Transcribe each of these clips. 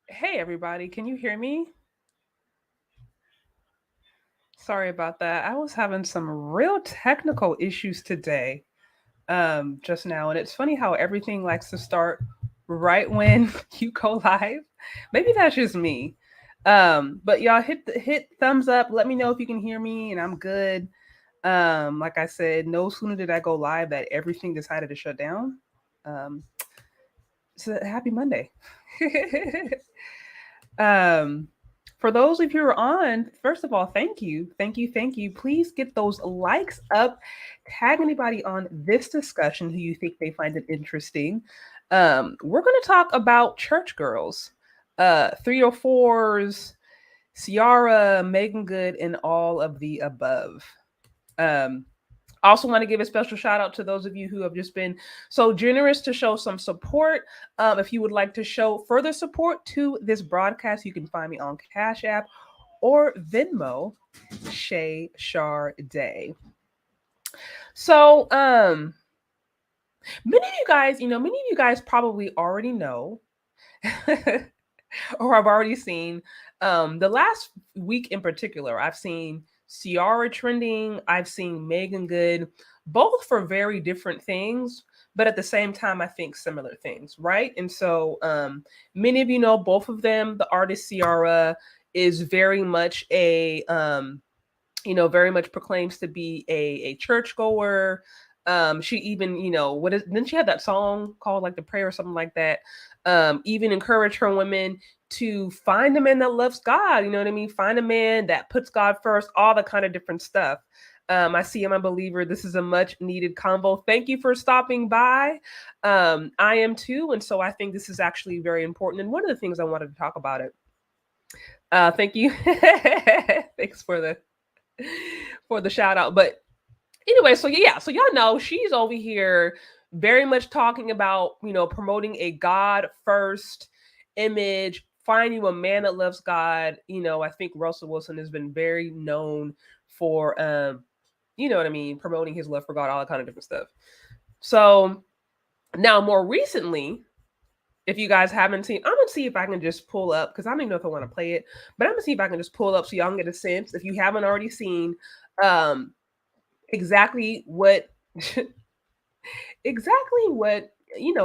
Hey everybody, can you hear me? Sorry about that. I was having some real technical issues today, just now, and it's funny how everything likes to start right when you go live. Maybe that's just me. But y'all hit thumbs up. Let me know if you can hear me, and I'm good. Like I said, no sooner did I go live that everything decided to shut down. Um, so happy Monday. Um, for those of you who are on, first of all, thank you. Thank you. Thank you. Please get those likes up. Tag anybody on this discussion who you think they find it interesting. We're going to talk about church girls, 304s, Ciara, Meagan Good, and all of the above. Um, also want to give a special shout out to those of you who have just been so generous to show some support. If you would like to show further support to this broadcast, you can find me on Cash App or Venmo, Shay Shar Day. So many of you guys probably already know or I've already seen the last week in particular, I've seen Ciara trending, I've seen Meagan Good, both for very different things, but at the same time, I think similar things, right? And so many of you know both of them. The artist Ciara is very much very much proclaims to be a churchgoer. She even, didn't she have that song called like the prayer or something like that? Even encourage her women to find a man that loves God, you know what I mean? Find a man that puts God first, all the kind of different stuff. I see I'm a believer. This is a much needed convo. Thank you for stopping by. I am too. And so I think this is actually very important. And one of the things I wanted to talk about it. Thank you. Thanks for the shout out. But anyway, so yeah, so y'all know she's over here very much talking about, promoting a God first image, find you a man that loves God. I think Russell Wilson has been very known for you know what I mean, promoting his love for God, all that kind of different stuff. So now more recently, if you guys haven't seen, I'm gonna see if I can just pull up because I don't even know if I want to play it, but I'm gonna see if I can just pull up so y'all can get a sense if you haven't already seen um exactly what exactly what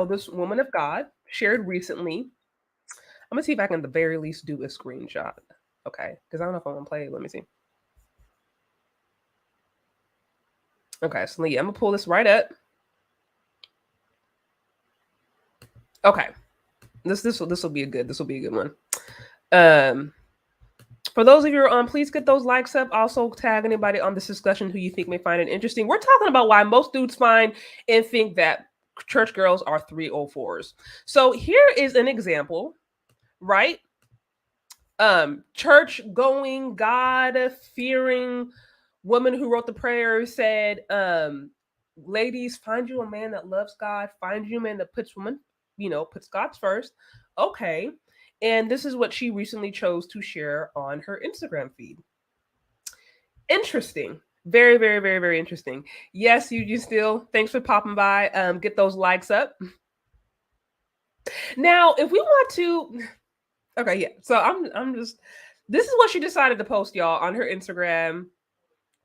this woman of God shared recently. I'm gonna see if I can at the very least do a screenshot. Okay, because I don't know if I want to play it. Let me see. Okay, so yeah, I'm gonna pull this right up. Okay, this will be a good one. Um, for those of you who are on, please get those likes up. Also, tag anybody on this discussion who you think may find it interesting. We're talking about why most dudes find and think that church girls are 304s. So here is an example, right? Church going, God fearing woman who wrote the prayer said, ladies, find you a man that loves God, find you a man that puts God first. Okay. And this is what she recently chose to share on her Instagram feed. Interesting. Very, very, very, very interesting. Yes, you still. Thanks for popping by. Get those likes up. Now, if we want to, okay, yeah. So I'm just. This is what she decided to post, y'all, on her Instagram.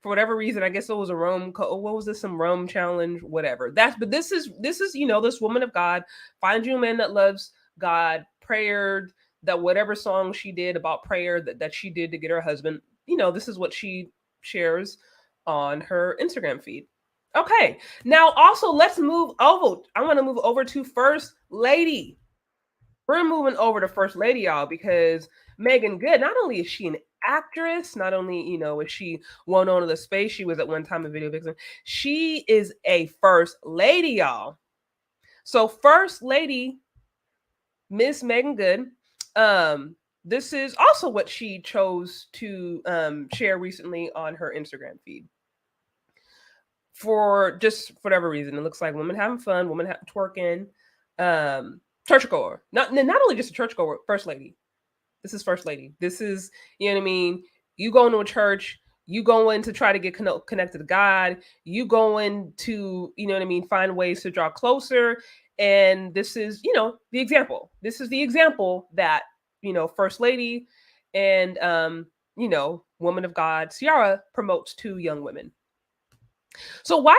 For whatever reason, I guess it was a Rome. What was this? Some Rome challenge, whatever. But this is this woman of God. Find you a man that loves God. Prayer. That whatever song she did about prayer that she did to get her husband. This is what she shares on her Instagram feed. Okay. Now, also, let's move over. I want to move over to First Lady. We're moving over to First Lady, y'all, because Meagan Good, not only is she an actress, not only, is she well known in the space, she was at one time a video vixen, she is a First Lady, y'all. So First Lady, Miss Meagan Good, this is also what she chose to share recently on her Instagram feed. For just whatever reason, it looks like women having fun, women twerking, churchgoer. Not only just a churchgoer, First Lady. This is First Lady. This is, you know what I mean? You go into a church, you go in to try to get connected to God, you go in to, you know what I mean, find ways to draw closer. And this is, the example. This is the example that, First Lady and, woman of God, Ciara, promotes to young women. So why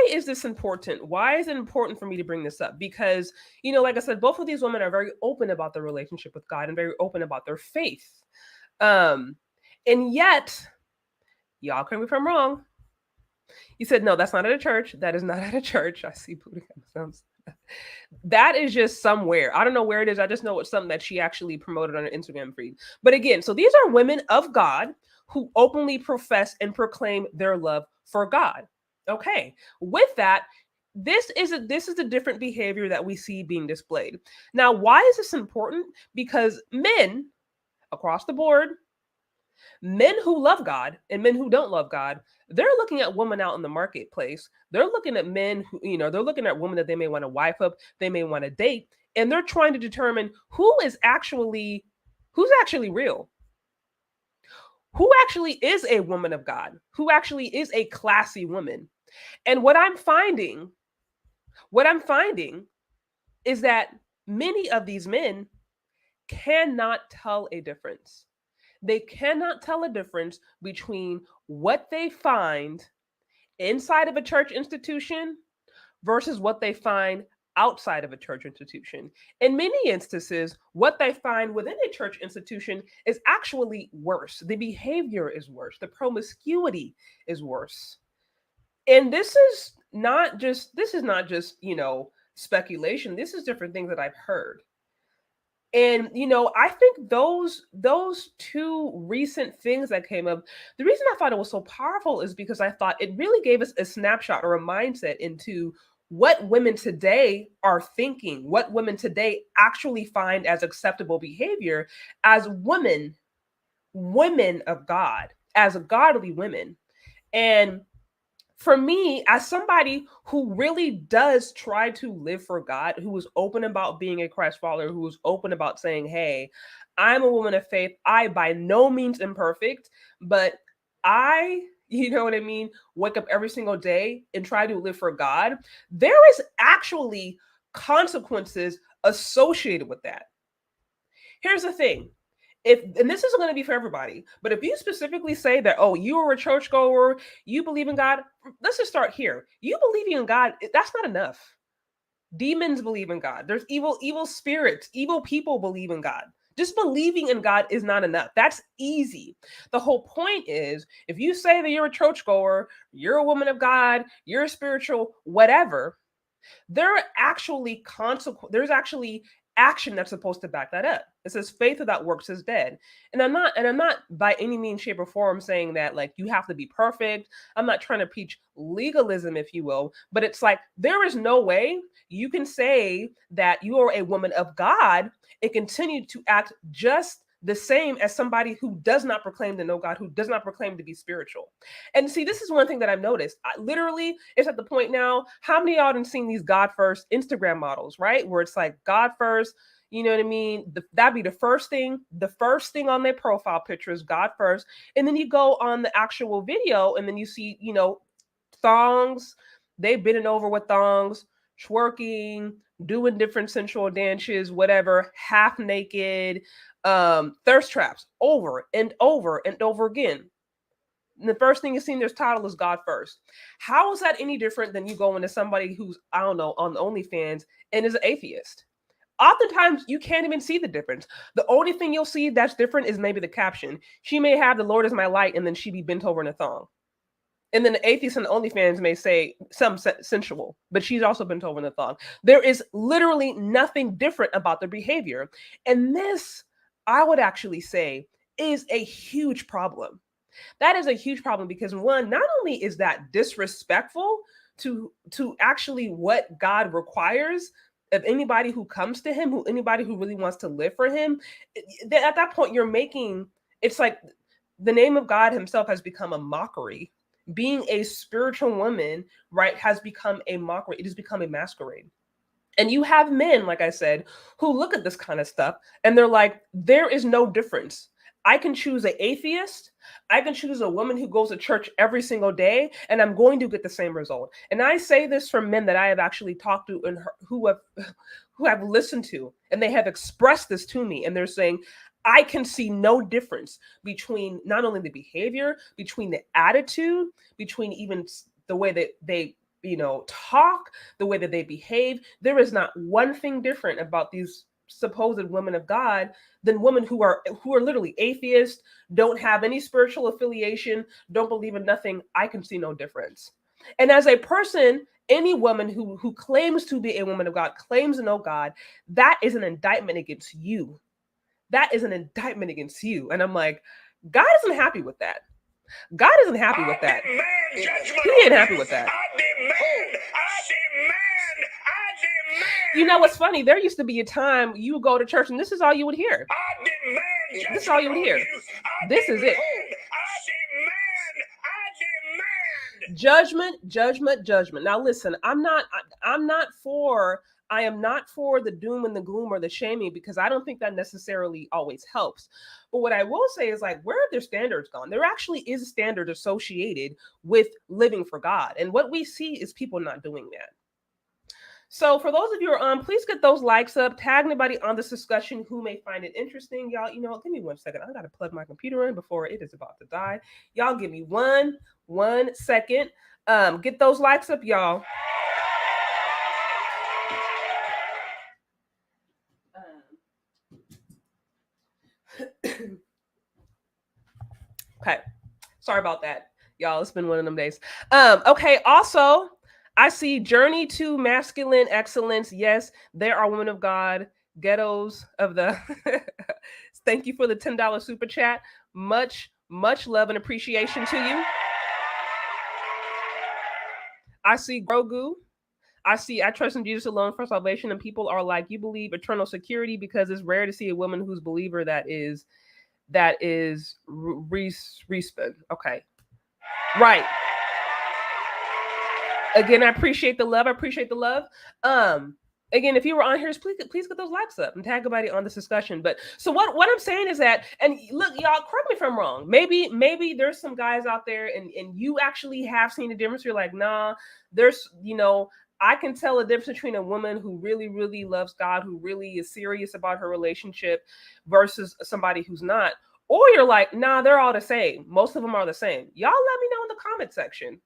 is this important? Why is it important for me to bring this up? Because, like I said, both of these women are very open about their relationship with God and very open about their faith. And yet, y'all correct me if I'm wrong. You said, no, that's not at a church. That is not at a church. I see booty sounds. That is just somewhere. I don't know where it is. I just know it's something that she actually promoted on her Instagram feed. But again, so these are women of God who openly profess and proclaim their love for God. Okay. With that, this is a different behavior that we see being displayed. Now, why is this important? Because men across the board, men who love God and men who don't love God, they're looking at women out in the marketplace. They're looking at men who, they're looking at women that they may want to wife up, they may want to date, and they're trying to determine who's actually real. Who actually is a woman of God? Who actually is a classy woman? And what I'm finding is that many of these men cannot tell a difference. They cannot tell a difference between what they find inside of a church institution versus what they find outside of a church institution. In many instances, what they find within a church institution is actually worse. The behavior is worse. The promiscuity is worse. And this is not just, speculation. This is different things that I've heard. And I think those two recent things that came up, the reason I thought it was so powerful is because I thought it really gave us a snapshot or a mindset into what women today are thinking, what women today actually find as acceptable behavior as women of God, as godly women. And for me, as somebody who really does try to live for God, who is open about being a Christ follower, who is open about saying, hey, I'm a woman of faith. I by no means imperfect, but I, wake up every single day and try to live for God. There is actually consequences associated with that. Here's the thing. And this isn't going to be for everybody, but if you specifically say that, oh, you are a churchgoer, you believe in God, let's just start here. You believing in God, that's not enough. Demons believe in God. There's evil spirits, evil people believe in God. Just believing in God is not enough. That's easy. The whole point is, if you say that you're a churchgoer, you're a woman of God, you're a spiritual, whatever, there are actually there's actually action that's supposed to back that up. It says faith without works is dead. And I'm not by any means, shape, or form saying that like you have to be perfect. I'm not trying to preach legalism, if you will, but it's like there is no way you can say that you are a woman of God and continue to act just the same as somebody who does not proclaim to know God, who does not proclaim to be spiritual. And see, this is one thing that I've noticed. Literally, it's at the point now, how many of y'all have seen these God first Instagram models, right? Where it's like God first, You know what I mean? That'd be the first thing. The first thing on their profile picture is God first. And then you go on the actual video and then you see, thongs. They bending over with thongs, twerking, doing different sensual dances, whatever, half naked, thirst traps over and over and over again. And the first thing you see in their title is God first. How is that any different than you going to somebody who's, I don't know, on OnlyFans and is an atheist? Oftentimes, you can't even see the difference. The only thing you'll see that's different is maybe the caption. She may have "The Lord is my light," and then she be bent over in a thong. And then the atheist and the OnlyFans may say some sensual, but she's also bent over in a thong. There is literally nothing different about their behavior. And this, I would actually say, is a huge problem. That is a huge problem because one, not only is that disrespectful to actually what God requires of anybody who comes to him, anybody who really wants to live for him, at that point you're making, it's like the name of God himself has become a mockery. Being a spiritual woman, right, has become a mockery. It has become a masquerade. And you have men, like I said, who look at this kind of stuff and they're like, there is no difference. I can choose an atheist. I can choose a woman who goes to church every single day, and I'm going to get the same result. And I say this from men that I have actually talked to and who have listened to, and they have expressed this to me. And they're saying, I can see no difference between not only the behavior, between the attitude, between even the way that they talk, the way that they behave. There is not one thing different about these supposed women of God than women who are literally atheists, don't have any spiritual affiliation, don't believe in nothing. I can see no difference. And as a person, any woman who claims to be a woman of God, claims to know God, that is an indictment against you. That is an indictment against you. And I'm like, God isn't happy with that. God isn't happy with that. He ain't happy with that. I demand. You know what's funny? There used to be a time you go to church and this is all you would hear. This is all you would hear. This is it. Judgment, judgment, judgment. Now listen, I am not for the doom and the gloom or the shaming, because I don't think that necessarily always helps. But what I will say is, like, where have their standards gone? There actually is a standard associated with living for God. And what we see is people not doing that. So for those of you who are on, please get those likes up. Tag anybody on this discussion who may find it interesting. Y'all, give me 1 second. I got to plug my computer in before it is about to die. Y'all give me one second. Get those likes up, y'all. Okay. Sorry about that, y'all. It's been one of them days. Okay. Also, I see Journey to Masculine Excellence. Yes, there are women of God, ghettos of the. Thank you for the $10 super chat. Much love and appreciation to you. I see Grogu. I trust in Jesus alone for salvation, and people are like, you believe eternal security, because it's rare to see a woman who's believer that is respin. Okay, right. Again, I appreciate the love. Again, if you were on here, please get those likes up and tag everybody on this discussion. But so what I'm saying is that, and look, y'all, correct me if I'm wrong. Maybe there's some guys out there and you actually have seen the difference. You're like, nah, there's, I can tell a difference between a woman who really, really loves God, who really is serious about her relationship, versus somebody who's not. Or you're like, nah, they're all the same. Most of them are the same. Y'all let me know in the comment section.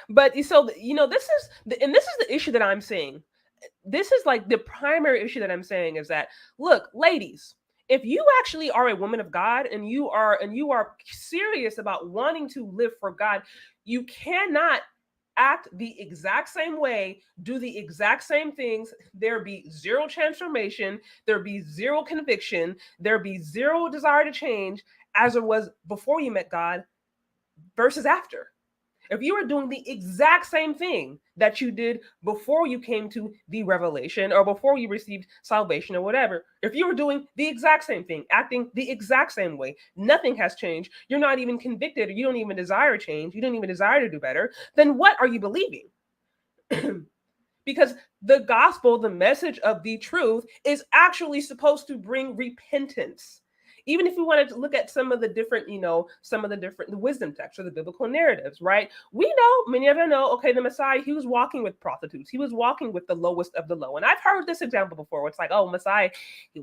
But so this is the issue that I'm seeing. This is like the primary issue that I'm saying is that, look, ladies, if you actually are a woman of God and you are serious about wanting to live for God, you cannot act the exact same way, do the exact same things. There be zero transformation, there be zero conviction, there be zero desire to change as there was before you met God versus after. If you are doing the exact same thing that you did before you came to the revelation or before you received salvation or whatever, if you were doing the exact same thing, acting the exact same way, nothing has changed, you're not even convicted, or you don't even desire change, you don't even desire to do better, then what are you believing? because the gospel, the message of the truth, is actually supposed to bring repentance. Even if we wanted to look at some of the different, some of the different the wisdom texts or the biblical narratives, right? We know, many of you know, okay, the Messiah, he was walking with prostitutes. He was walking with the lowest of the low. And I've heard this example before. It's like, oh, Messiah,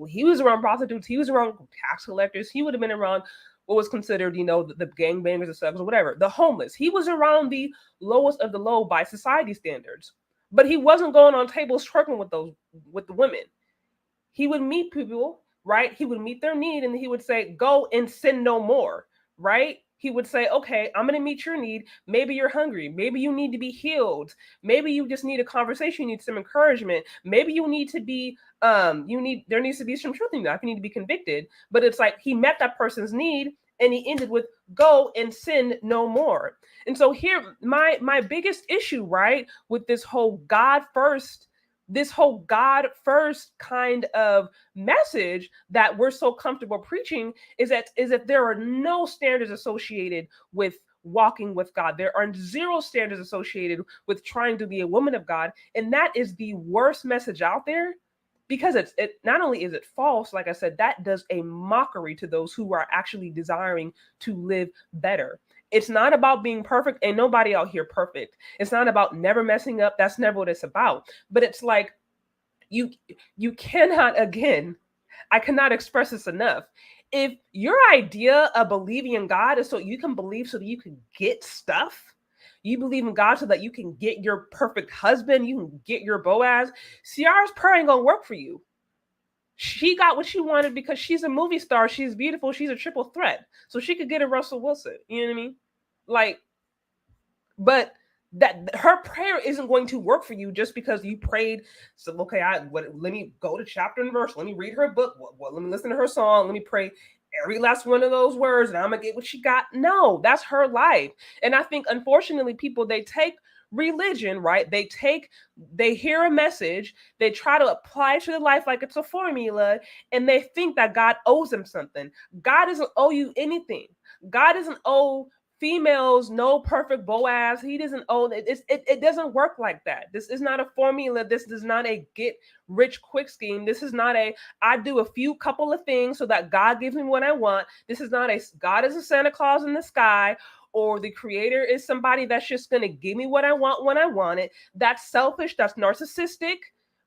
he was around prostitutes. He was around tax collectors. He would have been around what was considered, the gangbangers, the thugs, or whatever, the homeless. He was around the lowest of the low by society standards. But he wasn't going on tables twerking with the women. He would meet people, right? He would meet their need, and he would say, go and sin no more, right? He would say, okay, I'm going to meet your need. Maybe you're hungry. Maybe you need to be healed. Maybe you just need a conversation. You need some encouragement. Maybe you need to be, there needs to be some truth in that. You need to be convicted. But it's like he met that person's need, and he ended with, go and sin no more. And so here, my biggest issue, right, with this whole God first kind of message that we're so comfortable preaching is that there are no standards associated with walking with God. There are zero standards associated with trying to be a woman of God. And that is the worst message out there, because it not only is it false, like I said, that does a mockery to those who are actually desiring to live better. It's not about being perfect. Ain't nobody out here perfect. It's not about never messing up. That's never what it's about. But it's like you cannot, again, I cannot express this enough. If your idea of believing in God is so you can believe so that you can get stuff, you believe in God so that you can get your perfect husband, you can get your Boaz, Ciara's prayer ain't gonna work for you. She got what she wanted because she's a movie star, she's beautiful, she's a triple threat. So she could get a Russell Wilson. You know what I mean? Like, but that her prayer isn't going to work for you just because you prayed. So okay, let me go to chapter and verse. Let me read her book. Let me listen to her song. Let me pray every last one of those words, and I'm gonna get what she got. No, that's her life. And I think, unfortunately, people, they take religion, right? They hear a message, they try to apply it to their life like it's a formula, and they think that God owes them something. God doesn't owe you anything. God doesn't owe females no perfect Boaz. He doesn't own it. It doesn't work like that. This is not a formula. This is not a get rich quick scheme. This is not a I do a few couple of things so that God gives me what I want. This is not a God is a Santa Claus in the sky, or the creator is somebody that's just going to give me what I want when I want it. That's selfish. That's narcissistic.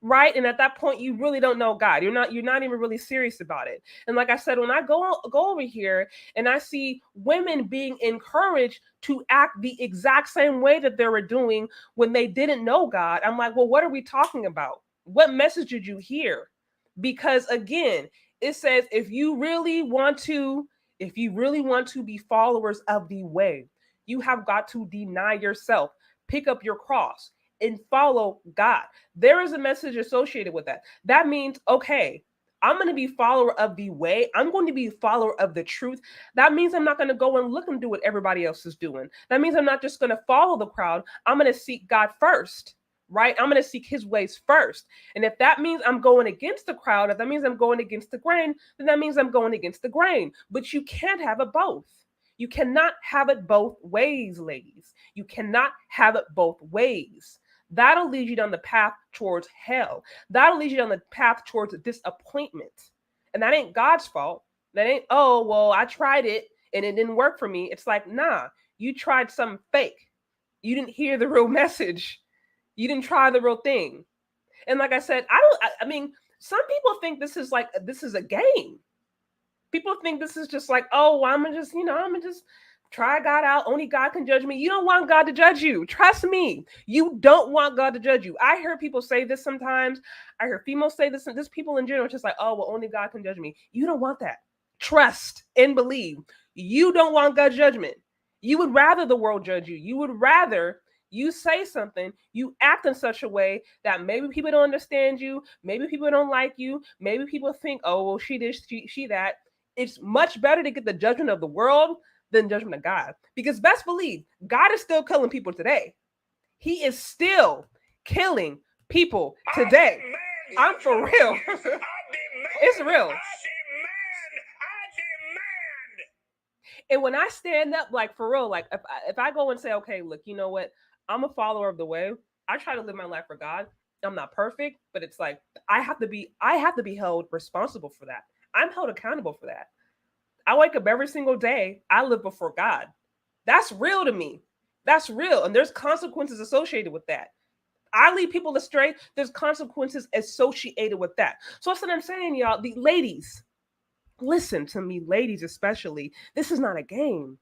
Right. And at that point, you really don't know God. You're not even really serious about it. And like I said, when I go over here and I see women being encouraged to act the exact same way that they were doing when they didn't know God, I'm like, well, what are we talking about? What message did you hear? Because again, it says if you really want to be followers of the way, you have got to deny yourself, pick up your cross, and follow God. There is a message associated with that. That means, okay, I'm going to be follower of the way. I'm going to be follower of the truth. That means I'm not going to go and look and do what everybody else is doing. That means I'm not just going to follow the crowd. I'm going to seek God first, right? I'm going to seek his ways first. And if that means I'm going against the crowd, if that means I'm going against the grain, then that means I'm going against the grain. But you can't have it both. You cannot have it both ways, ladies. You cannot have it both ways. That'll lead you down the path towards hell. That'll lead you down the path towards disappointment. And that ain't God's fault. That ain't, oh, well, I tried it and it didn't work for me. It's like, nah, you tried something fake. You didn't hear the real message. You didn't try the real thing. And like I said, I mean, some people think this is a game. People think this is just like, oh, I'm gonna just try God out. Only God can judge me. You don't want God to judge you. Trust me. You don't want God to judge you. I hear people say this sometimes. I hear females say this, and this people in general, just like, oh, well, only God can judge me. You don't want that. Trust and believe. You don't want God's judgment. You would rather the world judge you. You would rather you say something, you act in such a way that maybe people don't understand you, maybe people don't like you, maybe people think, oh, well, she this, she that. It's much better to get the judgment of the world than judgment of God. Because best believe, God is still killing people today. He is still killing people today. I'm for real. It's real. And when I stand up, like for real, like if I go and say, okay, look, you know what? I'm a follower of the way. I try to live my life for God. I'm not perfect, but it's like I have to be held responsible for that. I'm held accountable for that. I wake up every single day. I live before God. That's real to me. That's real. And there's consequences associated with that. I lead people astray. There's consequences associated with that. So that's what I'm saying, y'all. The ladies, listen to me, ladies, especially. This is not a game.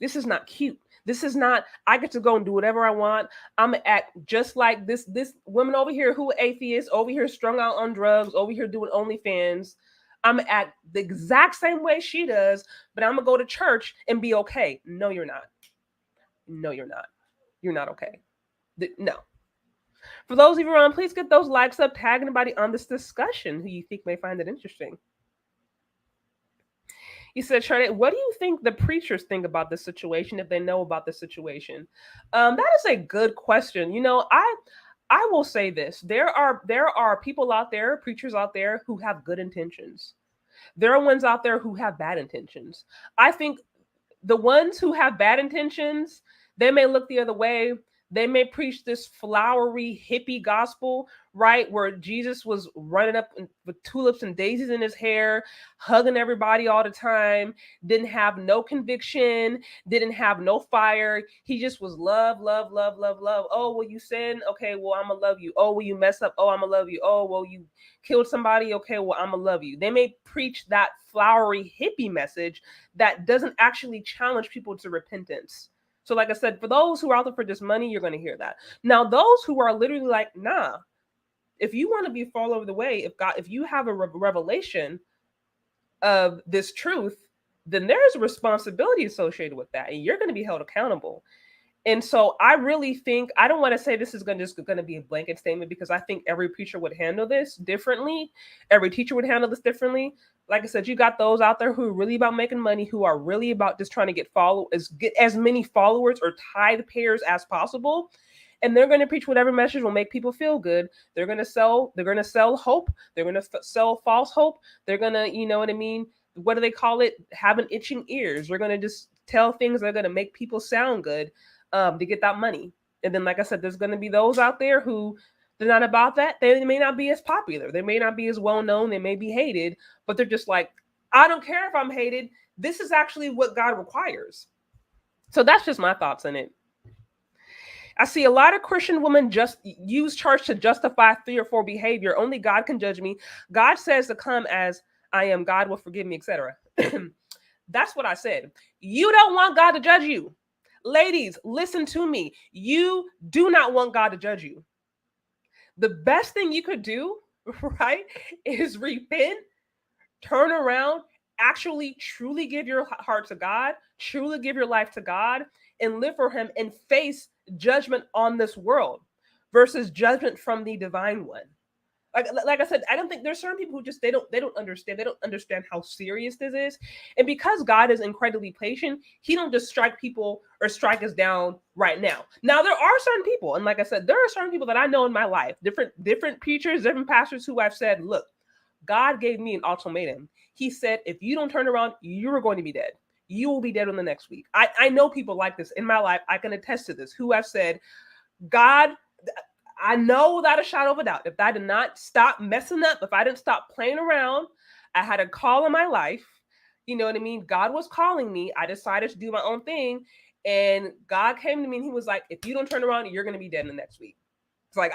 This is not cute. This is not, I get to go and do whatever I want. I'm gonna act just like this woman over here who atheist, over here strung out on drugs, over here doing OnlyFans. I'm gonna act the exact same way she does, but I'm gonna go to church and be okay. No, you're not. No, you're not. You're not okay. No. For those of you around, please get those likes up, tag anybody on this discussion who you think may find it interesting. He said, Charlotte, what do you think the preachers think about this situation if they know about the situation? That is a good question. I will say this: there are people out there, preachers out there, who have good intentions. There are ones out there who have bad intentions. I think the ones who have bad intentions, they may look the other way. They may preach this flowery hippie gospel, right? Where Jesus was running up with tulips and daisies in his hair, hugging everybody all the time, didn't have no conviction, didn't have no fire. He just was love, love, love, love, love. Oh, will you sin? Okay, well, I'm going to love you. Oh, will you mess up? Oh, I'm going to love you. Oh, well, you killed somebody? Okay, well, I'm going to love you. They may preach that flowery hippie message that doesn't actually challenge people to repentance. So, like I said, for those who are out there for just money, you're going to hear that. Now, those who are literally like, nah, if you want to be fall over the way, if you have a revelation of this truth, then there's a responsibility associated with that, and you're going to be held accountable. And so I really think, I don't want to say this is just going to be a blanket statement, because I think every preacher would handle this differently. Every teacher would handle this differently. Like I said, you got those out there who are really about making money, who are really about just trying to get as many followers or tithe payers as possible. And they're going to preach whatever message will make people feel good. They're going to sell hope. They're going to sell false hope. They're going to, you know what I mean? What do they call it? Having itching ears. They're going to just tell things that are going to make people sound good, to get that money. And then, like I said, there's going to be those out there who they're not about that. They may not be as popular. They may not be as well known. They may be hated, but they're just like, I don't care if I'm hated. This is actually what God requires. So that's just my thoughts on it. I see a lot of Christian women just use church to justify 3 or 4 behavior. Only God can judge me. God says to come as I am. God will forgive me, etc. That's what I said. You don't want God to judge you. Ladies, listen to me. You do not want God to judge you. The best thing you could do, right, is repent, turn around, actually truly give your heart to God, truly give your life to God, and live for Him, and face judgment on this world versus judgment from the divine one. Like I said, I don't think there's certain people who just they don't understand how serious this is. And because God is incredibly patient, He don't just strike people or strike us down right now. Now there are certain people, and like I said, there are certain people that I know in my life, different preachers, different pastors, who I've said, look, God gave me an ultimatum. He said, if you don't turn around, you're going to be dead. You will be dead on the next week. I know people like this in my life. I can attest to this, who have said, God, I know without a shadow of a doubt, if I did not stop messing up, if I didn't stop playing around, I had a call in my life. You know what I mean? God was calling me. I decided to do my own thing. And God came to me and He was like, if you don't turn around, you're going to be dead in the next week. It's like,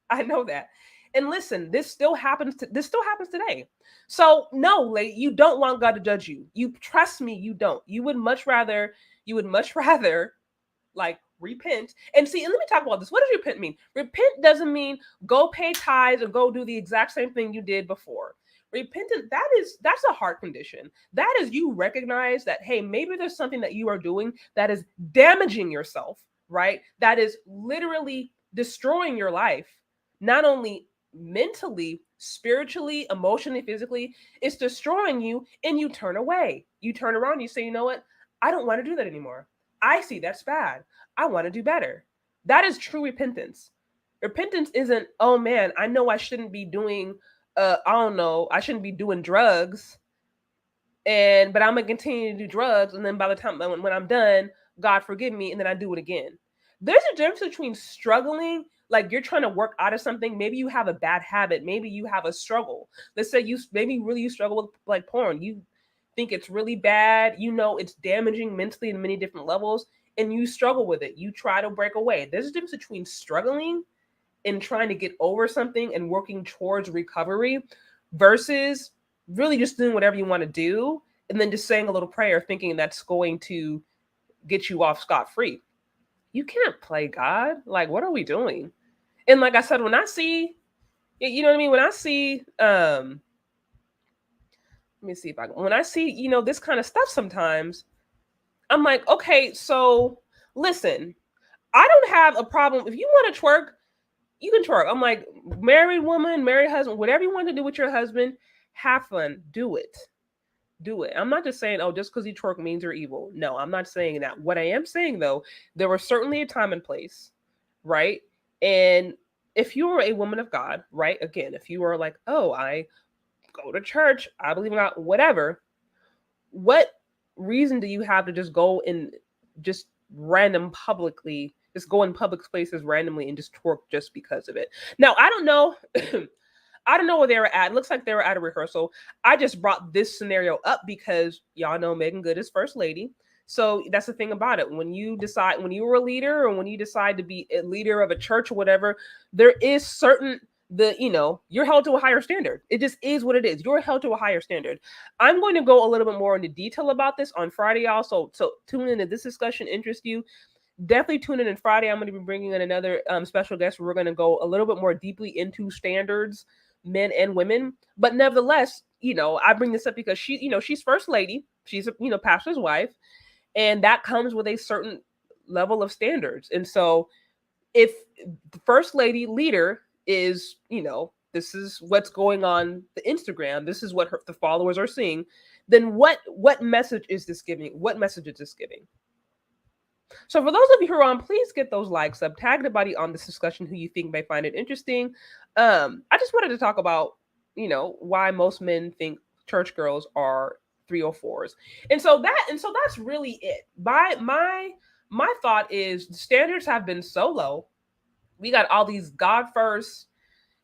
I know that. And listen, this still happens today. So no, you don't want God to judge you. You trust me, you don't. You would much rather like repent. And see, and let me talk about this. What does repent mean? Repent doesn't mean go pay tithes or go do the exact same thing you did before. Repentant, that's a heart condition. That is you recognize that, hey, maybe there's something that you are doing that is damaging yourself, right? That is literally destroying your life, not only mentally, spiritually, emotionally, physically. It's destroying you, and you turn away. You turn around, you say, you know what? I don't want to do that anymore. I see that's bad. I want to do better. That is true repentance. Repentance isn't, oh man, I know I shouldn't be doing, I shouldn't be doing drugs, but I'm gonna continue to do drugs, and then by the time when I'm done, God forgive me, and then I do it again. There's a difference between struggling like you're trying to work out of something. Maybe you have a bad habit. Maybe you have a struggle. Let's say you struggle with like porn. You think it's really bad. You know it's damaging mentally in many different levels, and you struggle with it. You try to break away. There's a difference between struggling and trying to get over something and working towards recovery versus really just doing whatever you want to do and then just saying a little prayer thinking that's going to get you off scot-free. You can't play God. Like, what are we doing? And like I said, when I see, you know what I mean? When I see, let me see if I when I see, this kind of stuff sometimes, I'm like, okay, so listen, I don't have a problem. If you want to twerk, you can twerk. I'm like, married woman, married husband, whatever you want to do with your husband, have fun, do it. Do it. I'm not just saying, oh, just because you twerk means you're evil. No, I'm not saying that. What I am saying though, there was certainly a time and place, right? And if you were a woman of God, right? Again, if you were like, oh, I go to church, I believe in God, whatever, what reason do you have to just go and just just go in public spaces randomly and just twerk just because of it? Now, I don't know. I don't know where they were at. It looks like they were at a rehearsal. I just brought this scenario up because y'all know Meagan Good is first lady. So that's the thing about it. When you were a leader or when you decide to be a leader of a church or whatever, there is you're held to a higher standard. It just is what it is. You're held to a higher standard. I'm going to go a little bit more into detail about this on Friday, y'all. So tune in if this discussion interests you. Definitely tune in on Friday. I'm going to be bringing in another special guest. We're going to go a little bit more deeply into standards, men and women. But nevertheless, I bring this up because she's first lady. She's a pastor's wife, and that comes with a certain level of standards. And so, if the first lady leader is, this is what's going on the Instagram, this is what the followers are seeing, then what message is this giving? What message is this giving? So for those of you who are on, please get those likes up. Tag anybody on this discussion who you think may find it interesting. I just wanted to talk about, why most men think church girls are 304s. And so that's really it. My thought is the standards have been so low. We got all these God first,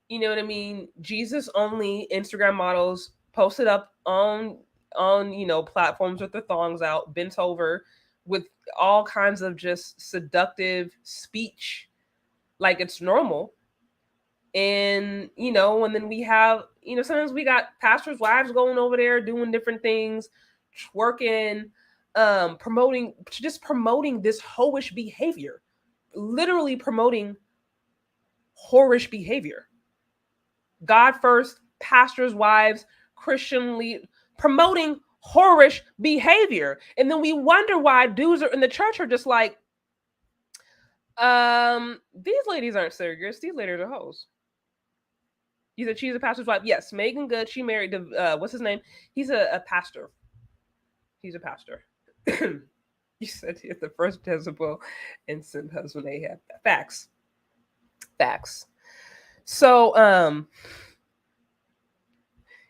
you know what I mean, Jesus only Instagram models posted up on platforms with their thongs out, bent over, with all kinds of just seductive speech like it's normal. And and then we have, sometimes we got pastors' wives going over there doing different things, twerking, promoting this hoish behavior, literally promoting whorish behavior. God first, pastors' wives, Christian lead, promoting whorish behavior. And then we wonder why dudes are in the church are just like, these ladies aren't serious. These ladies are hoes. You said she's a pastor's wife. Yes, Meagan Good. She married to what's his name? He's a pastor. He's a pastor. You said he's the first Jezebel and sent husband Ahab. Facts. So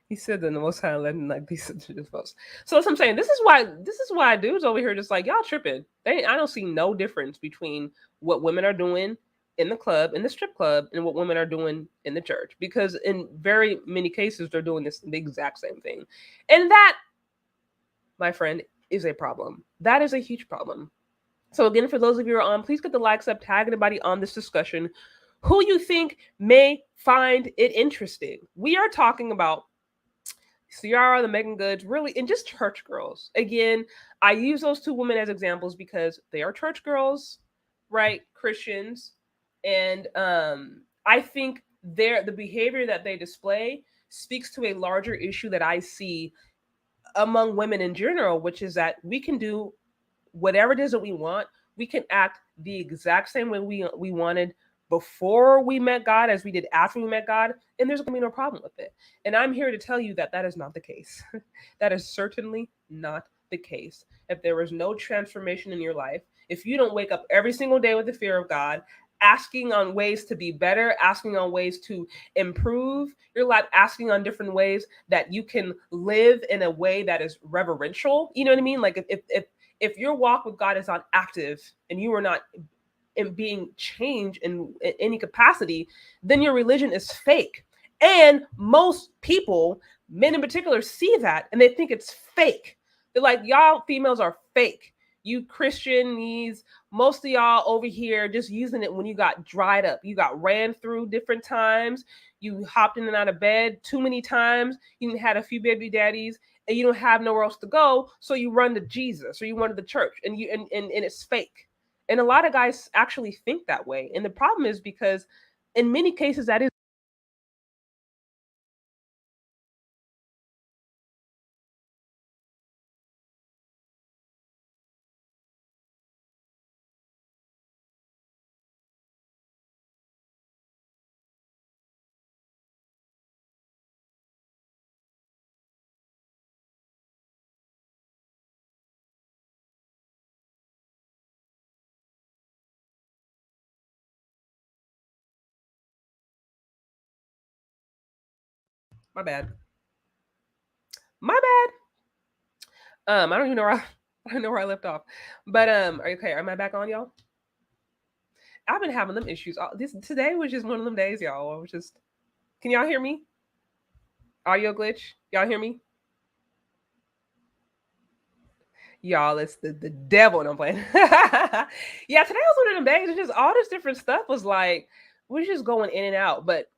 he said that the Most High let him like these folks. So that's what I'm saying. This is why dudes over here just like, y'all tripping. I don't see no difference between what women are doing in the club, in the strip club, and what women are doing in the church. Because in very many cases, they're doing the exact same thing. And that, my friend, is a problem. That is a huge problem. So again, for those of you who are on, please get the likes up, tag anybody on this discussion who you think may find it interesting. We are talking about Ciara, the Meagan Goods, really, and just church girls. Again, I use those two women as examples because they are church girls, right? Christians. And I think the behavior that they display speaks to a larger issue that I see among women in general, which is that we can do whatever it is that we want. We can act the exact same way we wanted before we met God as we did after we met God, and there's going to be no problem with it. And I'm here to tell you that that is not the case. That is certainly not the case. If there is no transformation in your life, if you don't wake up every single day with the fear of God, asking on ways to be better, asking on ways to improve your life, asking on different ways that you can live in a way that is reverential, you know what I mean? Like if your walk with God is not active and you are not being changed in any capacity, then your religion is fake. And most people, men in particular, see that and they think it's fake. They're like, y'all females are fake. You Christianese, most of y'all over here just using it when you got dried up. You got ran through different times. You hopped in and out of bed too many times. You had a few baby daddies and you don't have nowhere else to go. So you run to Jesus or you run to the church and it's fake. And a lot of guys actually think that way. And the problem is because in many cases that is my bad. My bad. I don't even know where I don't know where I left off. But okay, am I back on, y'all? I've been having them issues. This today was just one of them days, y'all. I was just can y'all hear me? Audio glitch? Y'all hear me? Y'all, it's the devil and I'm playing. Yeah, today was one of them days. It's just all this different stuff was like we're just going in and out. But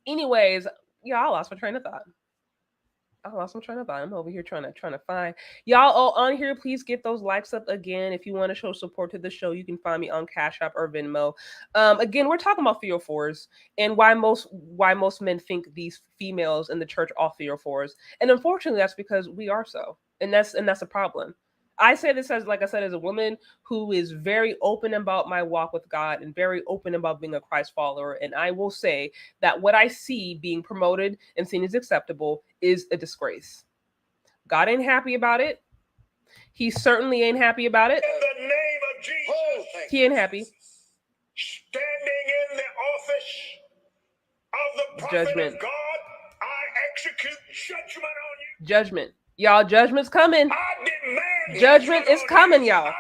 anyways, yeah, I lost my train of thought. I lost my train of thought. I'm over here trying to find y'all. Oh, on here, please get those likes up again. If you want to show support to the show, you can find me on Cash App or Venmo. Again, we're talking about 304s and why most men think these females in the church are 304s, and unfortunately, that's because we are so, and that's a problem. I say this as, like I said, as a woman who is very open about my walk with God and very open about being a Christ follower. And I will say that what I see being promoted and seen as acceptable is a disgrace. God ain't happy about it. He certainly ain't happy about it. In the name of Jesus, he ain't happy. Standing in the office of the prophet Judgment. of God, I execute judgment on you. Judgment. Y'all, judgment's coming. I demand judgment is coming, y'all. I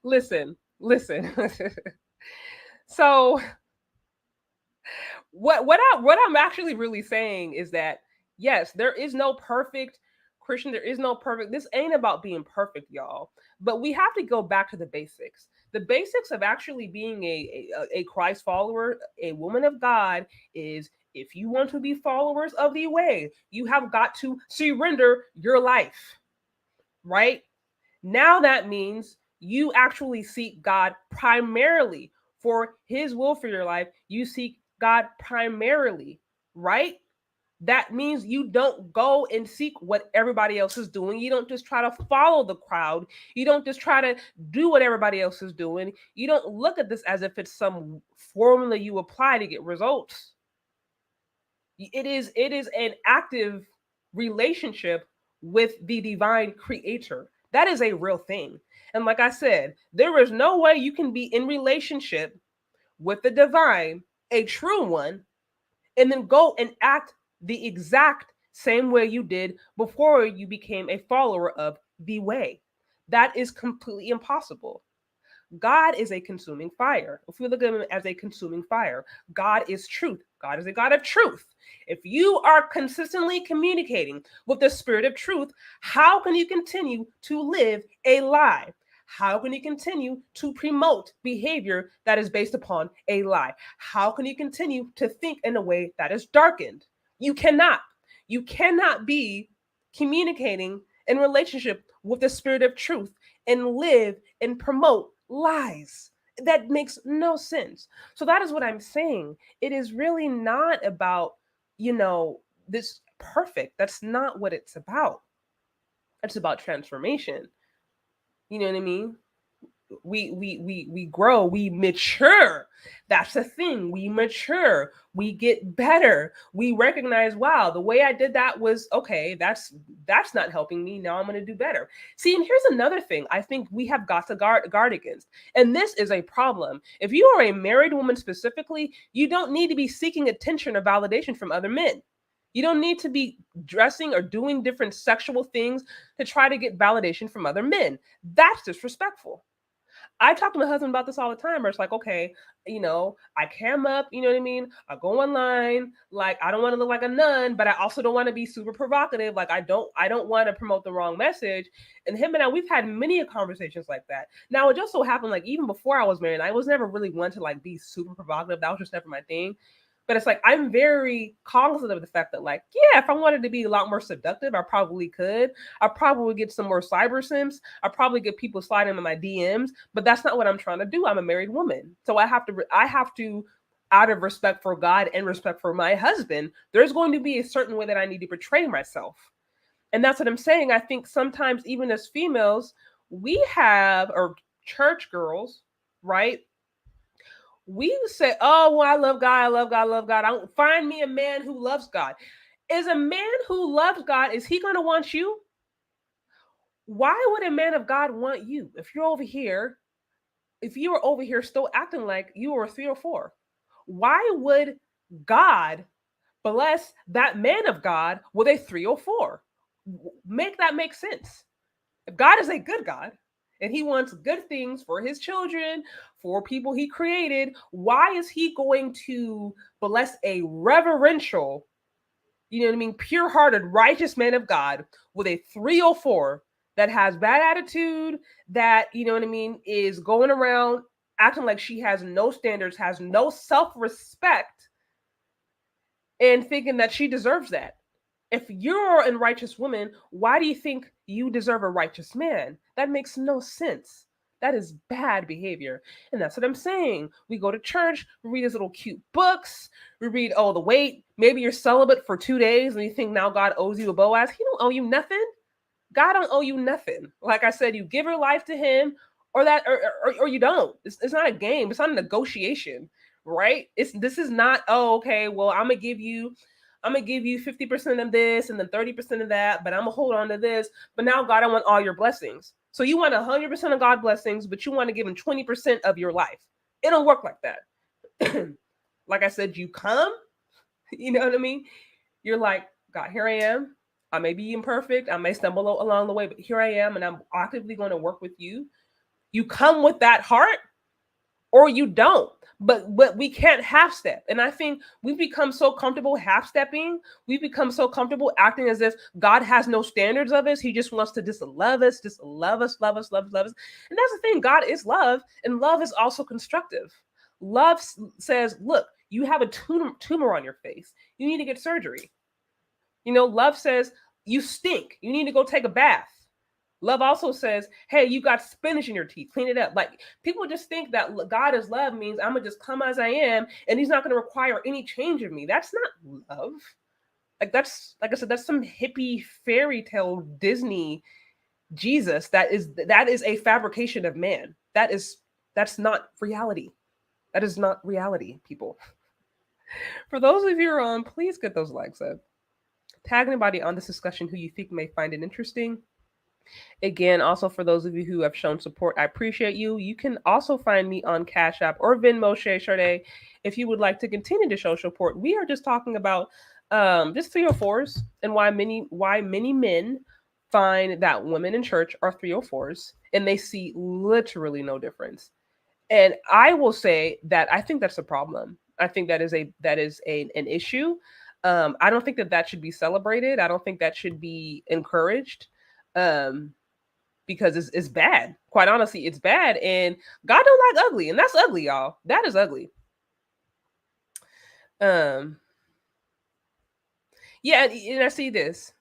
demand. Listen. So what I'm actually really saying is that yes, there is no perfect Christian. There is no perfect. This ain't about being perfect, y'all. But we have to go back to the basics. The basics of actually being a Christ follower, a woman of God, is if you want to be followers of the way, you have got to surrender your life. Right? Now that means you actually seek God primarily for his will for your life. You seek God primarily, right? That means you don't go and seek what everybody else is doing. You don't just try to follow the crowd. You don't just try to do what everybody else is doing. You don't look at this as if it's some formula you apply to get results. It is an active relationship with the divine creator. That is a real thing. And like I said, there is no way you can be in relationship with the divine, a true one, and then go and act the exact same way you did before you became a follower of the way. That is completely impossible. God is a consuming fire. If we look at him as a consuming fire, God is truth. God is a God of truth. If you are consistently communicating with the spirit of truth, how can you continue to live a lie? How can you continue to promote behavior that is based upon a lie? How can you continue to think in a way that is darkened? You cannot. You cannot be communicating in relationship with the spirit of truth and live and promote lies. That makes no sense. So that is what I'm saying. It is really not about, this perfect. That's not what it's about. It's about transformation. You know what I mean? We grow, we mature. That's the thing. We mature, we get better, we recognize, wow, the way I did that was okay. That's not helping me. Now I'm going to do better. See, and here's another thing I think we have got to guard against, and this is a problem. If you are a married woman specifically, you don't need to be seeking attention or validation from other men. You don't need to be dressing or doing different sexual things to try to get validation from other men. That's disrespectful. I talk to my husband about this all the time. Where it's like, okay, I cam up, you know what I mean? I go online, like I don't want to look like a nun, but I also don't want to be super provocative. Like I don't want to promote the wrong message. And him and I, we've had many conversations like that. Now it just so happened, like even before I was married, I was never really one to like be super provocative. That was just never my thing. But it's like I'm very cognizant of the fact that, like, yeah, if I wanted to be a lot more seductive, I probably could. I probably get some more cyber sims. I probably get people sliding into my DMs, but that's not what I'm trying to do. I'm a married woman, so I have to, out of respect for God and respect for my husband, there's going to be a certain way that I need to portray myself, and that's what I'm saying. I think sometimes even as females, we have or church girls, right? We say, "Oh, well, I love God, I love God, I love God. I don't find me a man who loves God." Is a man who loves God, is he going to want you? Why would a man of God want you if you're over here? If you were over here still acting like you were a 3 or 4, why would God bless that man of God with a 3 or 4? Make that make sense. If God is a good God and he wants good things for his children, for people he created, why is he going to bless a reverential, you know what I mean, pure hearted, righteous man of God with a 3 or 4 that has bad attitude, that, you know what I mean, is going around acting like she has no standards, has no self respect, and thinking that she deserves that? If you're a righteous woman, why do you think you deserve a righteous man? That makes no sense. That is bad behavior. And that's what I'm saying. We go to church, we read these little cute books, we read, oh, the wait, maybe you're celibate for 2 days and you think now God owes you a Boaz. He don't owe you nothing. God don't owe you nothing. Like I said, you give your life to him, or you don't. It's not a game. It's not a negotiation, right? This is not, oh, okay, well, I'm gonna give you 50% of this and then 30% of that, but I'm gonna hold on to this. But now, God, I want all your blessings. So you want 100% of God blessings, but you want to give him 20% of your life. It don't work like that. Like I said, you come, you know what I mean? You're like, God, here I am. I may be imperfect. I may stumble along the way, but here I am, and I'm actively going to work with you. You come with that heart, or you don't. But we can't half step. And I think we've become so comfortable half stepping. We've become so comfortable acting as if God has no standards of us. He just wants to just love us, love us, love us, love us. And that's the thing. God is love, and love is also constructive. Love says, look, you have a tumor on your face. You need to get surgery. Love says, you stink. You need to go take a bath. Love also says, hey, you got spinach in your teeth. Clean it up. Like, people just think that God is love means I'm going to just come as I am and he's not going to require any change of me. That's not love. That's, like I said, that's some hippie fairy tale Disney Jesus that is a fabrication of man. That's not reality. That is not reality, people. For those of you who are on, please get those likes up. Tag anybody on this discussion who you think may find it interesting. Again, also for those of you who have shown support, I appreciate you. You can also find me on Cash App or Venmo, Sade, if you would like to continue to show support. We are just talking about just 3 or 4s and why many men find that women in church are 3 or 4s and they see literally no difference. And I will say that I think that's a problem. I think that is an issue. I don't think that should be celebrated. I don't think that should be encouraged. Because it's bad. Quite honestly, it's bad. And God don't like ugly. And that's ugly, y'all. That is ugly. Yeah, and I see this.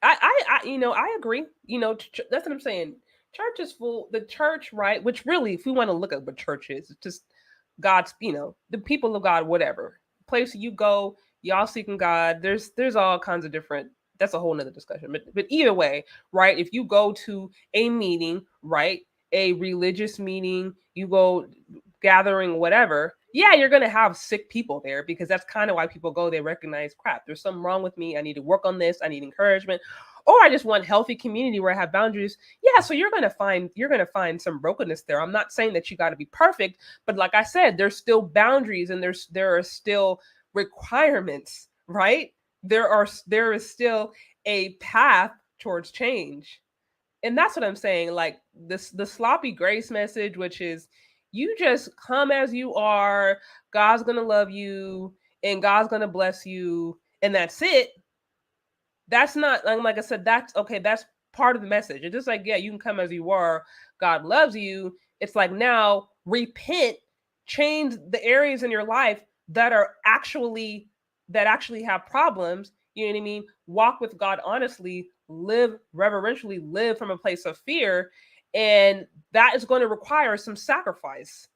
I agree. That's what I'm saying. Church is full. The church, right? Which really, if we want to look at what church is, it's just God's, the people of God, whatever. Place you go, y'all seeking God. There's all kinds of different. That's a whole nother discussion. But either way, right? If you go to a meeting, right? A religious meeting, you go gathering, whatever. Yeah, you're gonna have sick people there because that's kind of why people go. They recognize, crap, there's something wrong with me. I need to work on this. I need encouragement, or I just want healthy community where I have boundaries. Yeah, so you're gonna find some brokenness there. I'm not saying that you got to be perfect, but like I said, there's still boundaries and there are still requirements right? There is still a path towards change. And that's what I'm saying. Like the sloppy grace message, which is you just come as you are, God's gonna love you, and God's gonna bless you, and that's it. That's not like I said, that's okay, that's part of the message. It's just like, yeah, you can come as you are, God loves you. It's like now repent, change the areas in your life that are actually that actually have problems. You know what I mean? Walk with God honestly, live reverentially, live from a place of fear, and that is going to require some sacrifice.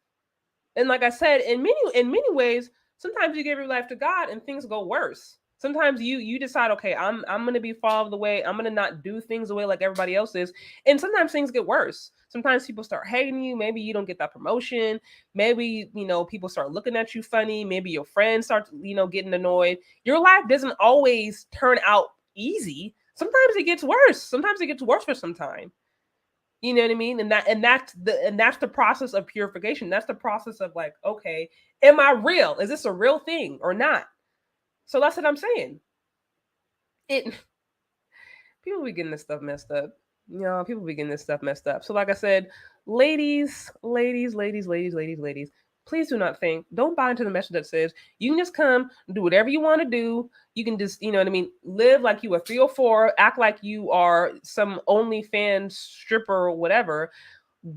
And like I said, in many ways, sometimes you give your life to God and things go worse. Sometimes you decide, okay, I'm gonna be follow the way, I'm gonna not do things the way like everybody else is. And sometimes things get worse. Sometimes people start hating you, maybe you don't get that promotion, maybe people start looking at you funny, maybe your friends start getting annoyed. Your life doesn't always turn out easy. Sometimes it gets worse. Sometimes it gets worse for some time. You know what I mean? And that's the process of purification. That's the process of like, okay, am I real? Is this a real thing or not? So that's what I'm saying. It People be getting this stuff messed up. People be getting this stuff messed up. So like I said, ladies, please do not think, don't buy into the message that says you can just come, do whatever you want to do. You can just, you know what I mean, live like you are 3 or 4, act like you are some OnlyFans stripper or whatever.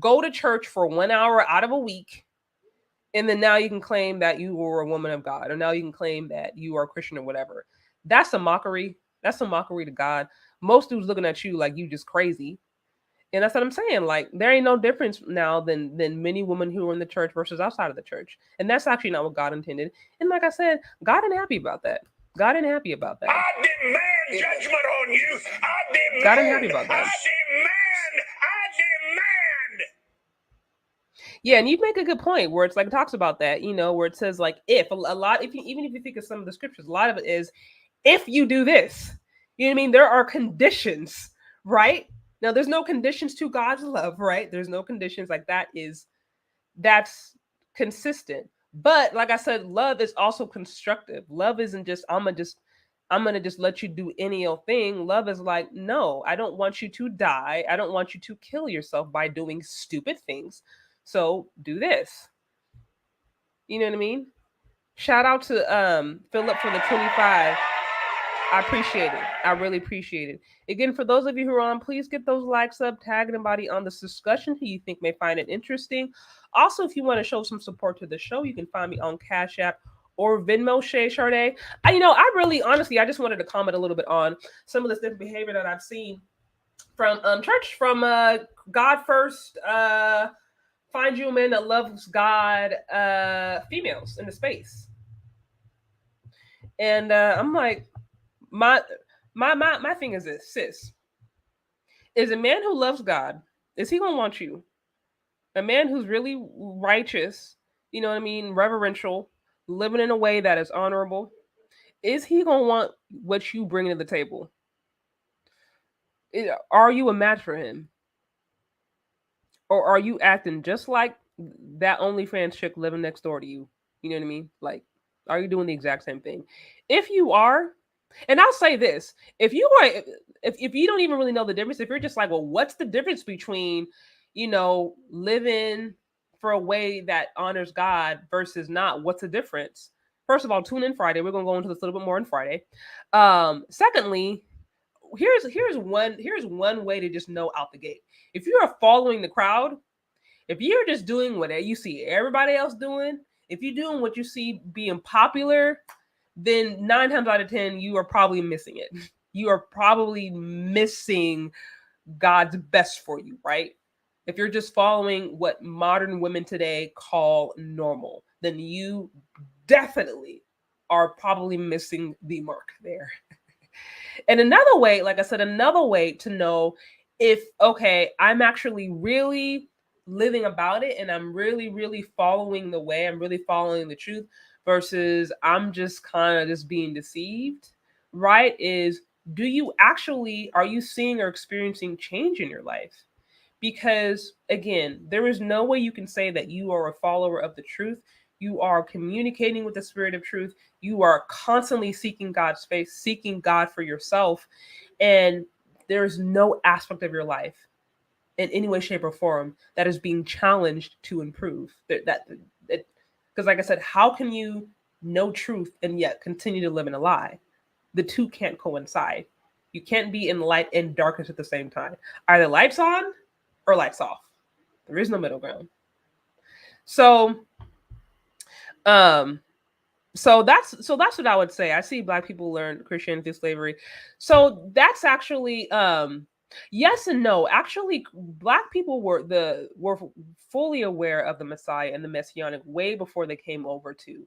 Go to church for 1 hour out of a week, and then now you can claim that you were a woman of God, or now you can claim that you are a Christian or whatever. That's a mockery. That's a mockery to God. Most dudes looking at you like you just crazy. And that's what I'm saying. Like there ain't no difference now than many women who are in the church versus outside of the church. And that's actually not what God intended. And like I said, God ain't happy about that. God ain't happy about that. I demand judgment on you. I demand. God ain't happy about that. I demand. Yeah, and you make a good point where it's like it talks about that, where it says like if a lot, if you even if you think of some of the scriptures, a lot of it is if you do this. You know what I mean? There are conditions, right? Now there's no conditions to God's love, right? There's no conditions like that's consistent. But like I said, love is also constructive. Love isn't just I'm gonna just let you do any old thing. Love is like, no, I don't want you to die. I don't want you to kill yourself by doing stupid things. So do this. You know what I mean? Shout out to Philip for the 25. I appreciate it. I really appreciate it. Again, for those of you who are on, please get those likes up, tag anybody on this discussion who you think may find it interesting. Also, if you want to show some support to the show, you can find me on Cash App or Venmo, Shay Sade. I really, honestly, I just wanted to comment a little bit on some of this different behavior that I've seen from church, from God First, Find You a Man That Loves God, females in the space. And I'm like, my my thing is this, sis. Is a man who loves God, is he gonna want you? A man who's really righteous, you know what I mean, reverential, living in a way that is honorable, is he gonna want what you bring to the table? Are you a match for him? Or are you acting just like that OnlyFans chick living next door to you? You know what I mean? Like, are you doing the exact same thing? If you are, and I'll say this: if you are, if you don't even really know the difference, if you're just like, well, what's the difference between, living for a way that honors God versus not? What's the difference? First of all, tune in Friday. We're gonna go into this a little bit more on Friday. Secondly, here's one way to just know out the gate. If you are following the crowd, if you're just doing what you see everybody else doing, if you're doing what you see being popular, then 9 times out of 10 you are probably missing it. You are probably missing God's best for you, right? If you're just following what modern women today call normal, then you definitely are probably missing the mark there. And another way, like I said, another way to know if, okay, I'm actually really living about it and I'm really, really following the way, I'm really following the truth versus I'm just kind of just being deceived, right? Is are you seeing or experiencing change in your life? Because again, there is no way you can say that you are a follower of the truth You are communicating with the Spirit of truth. You are constantly seeking God's face, seeking God for yourself. And there is no aspect of your life in any way, shape, or form that is being challenged to improve. Because, like I said, how can you know truth and yet continue to live in a lie? The two can't coincide. You can't be in light and darkness at the same time. Either lights on or lights off. There is no middle ground. So, um, so that's what I would say. I see Black people learn Christianity through slavery. So that's actually yes and no. Actually, Black people were fully aware of the Messiah and the Messianic way before they came over to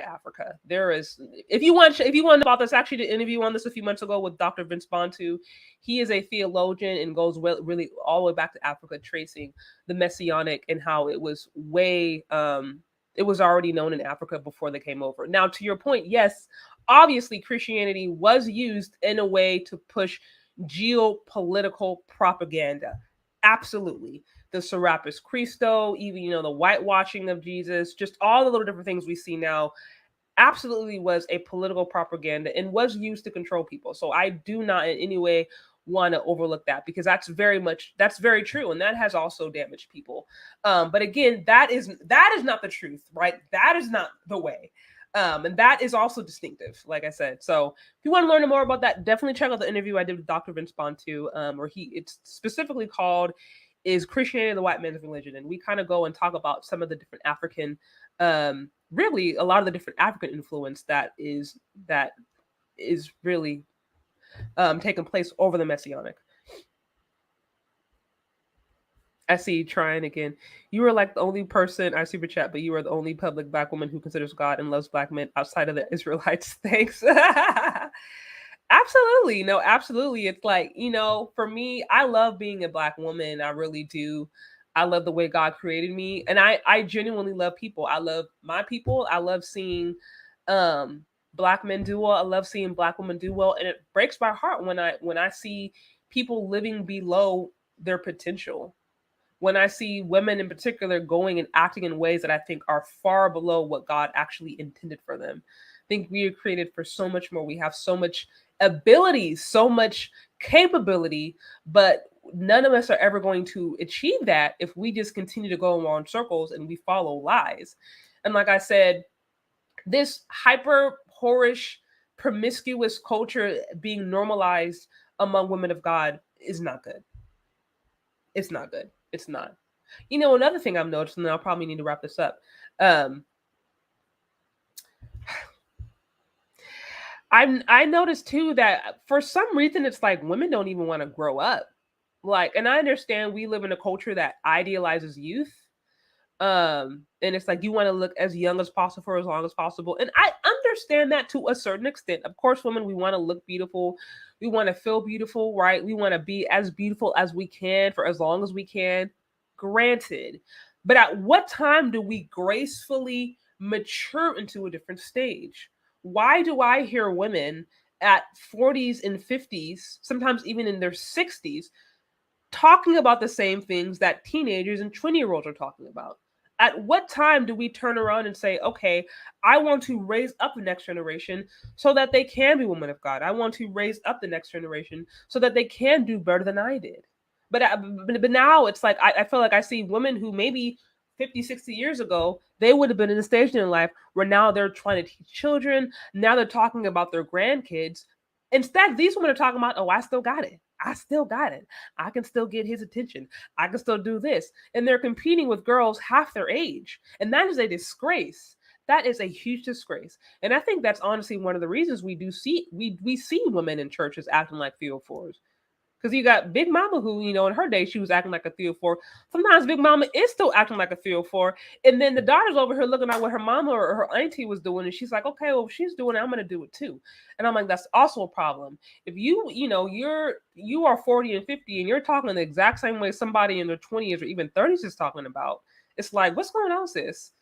Africa. There is, if you want to know about this, actually did an interview on this a few months ago with Dr. Vince Bantu. He is a theologian and goes really all the way back to Africa, tracing the Messianic and how it was it was already known in Africa before they came over. Now, to your point, yes, obviously Christianity was used in a way to push geopolitical propaganda. Absolutely. The Serapis Christo, even the whitewashing of Jesus, just all the little different things we see now, absolutely was a political propaganda and was used to control people. So I do not in any way want to overlook that, because that's very true, and that has also damaged people. But again, that is not the truth, right? That is not the way. And that is also distinctive, like I said. So if you want to learn more about that, definitely check out the interview I did with Dr. Vince Bantu, where it's specifically called "Is Christianity the White Man's Religion?" And we kind of go and talk about some of the different African, really a lot of the different African influence that is really taking place over the Messianic. I see you trying again. You are like the only person I super chat, but you are the only public Black woman who considers God and loves Black men outside of the Israelites. Thanks. Absolutely. No, absolutely. It's like, for me, I love being a Black woman. I really do. I love the way God created me. And I genuinely love people. I love my people. I love seeing um Black men do well. I love seeing Black women do well. And it breaks my heart when I see people living below their potential, when I see women in particular going and acting in ways that I think are far below what God actually intended for them. I think we are created for so much more. We have so much ability, so much capability, but none of us are ever going to achieve that if we just continue to go around circles and we follow lies. And like I said, this hyper whorish, promiscuous culture being normalized among women of God is not good. It's not good. It's not. Another thing I've noticed, and I'll probably need to wrap this up. I noticed too that for some reason it's like women don't even want to grow up. Like, and I understand we live in a culture that idealizes youth. And it's like you want to look as young as possible for as long as possible. And I understand that to a certain extent. Of course, women, we want to look beautiful. We want to feel beautiful, right? We want to be as beautiful as we can for as long as we can. Granted. But at what time do we gracefully mature into a different stage? Why do I hear women at 40s and 50s, sometimes even in their 60s, talking about the same things that teenagers and 20-year-olds are talking about? At what time do we turn around and say, okay, I want to raise up the next generation so that they can be women of God? I want to raise up the next generation so that they can do better than I did. But now it's like, I feel like I see women who maybe 50, 60 years ago, they would have been in a stage in their life where now they're trying to teach children. Now they're talking about their grandkids. Instead, these women are talking about, oh, I still got it. I still got it. I can still get his attention. I can still do this. And they're competing with girls half their age. And that is a disgrace. That is a huge disgrace. And I think that's honestly one of the reasons we see women in churches acting like 304s. Because you got Big Mama who, in her day, she was acting like a 304. Sometimes Big Mama is still acting like a 304. And then the daughter's over here looking at what her mama or her auntie was doing. And she's like, okay, well, if she's doing it, I'm going to do it too. And I'm like, that's also a problem. If you are 40 and 50 and you're talking the exact same way somebody in their 20s or even 30s is talking about, it's like, what's going on, sis?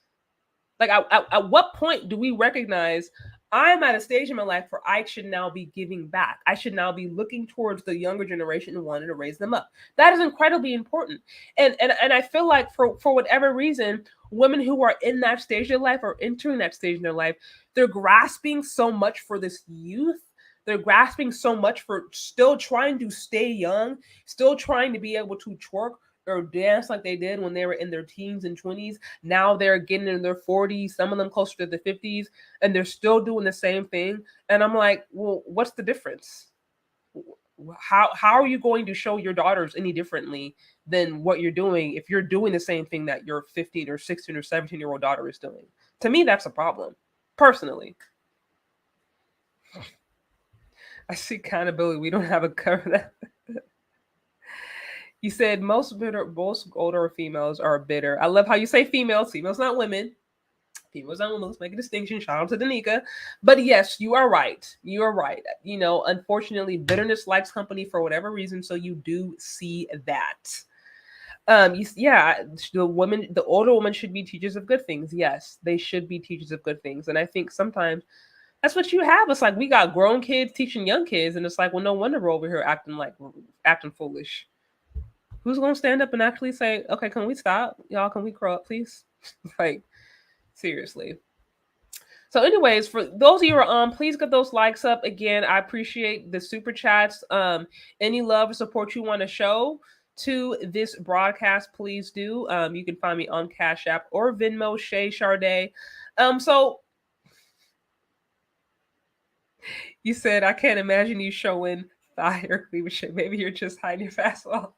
Like, at what point do we recognize, I'm at a stage in my life where I should now be giving back. I should now be looking towards the younger generation and wanting to raise them up. That is incredibly important. And I feel like for whatever reason, women who are in that stage of their life or entering that stage in their life, they're grasping so much for this youth. They're grasping so much for still trying to stay young, still trying to be able to twerk or dance like they did when they were in their teens and 20s. Now they're getting in their 40s, some of them closer to the 50s, and they're still doing the same thing. And I'm like, well, what's the difference? How are you going to show your daughters any differently than what you're doing if you're doing the same thing that your 15 or 16 or 17-year-old daughter is doing? To me, that's a problem, personally. I see accountability. We don't have a cover that. You said most older females are bitter. I love how you say females. Females, not women. Females, not women. Let's make a distinction. Shout out to Danica. But yes, you are right. You are right. You know, unfortunately, bitterness likes company for whatever reason. So you do see that. Yeah, the older women should be teachers of good things. Yes, they should be teachers of good things. And I think sometimes that's what you have. It's like we got grown kids teaching young kids, and it's like, well, no wonder we're over here acting foolish. Who's gonna stand up and actually say, okay, can we stop? Y'all, can we grow up, please? Like, seriously. So, anyways, for those of you who are on, please get those likes up. Again, I appreciate the super chats. Any love or support you want to show to this broadcast, please do. You can find me on Cash App or Venmo, Shay Charday. So you said I can't imagine you showing thigh or cleavage. Maybe you're just hiding your fastball.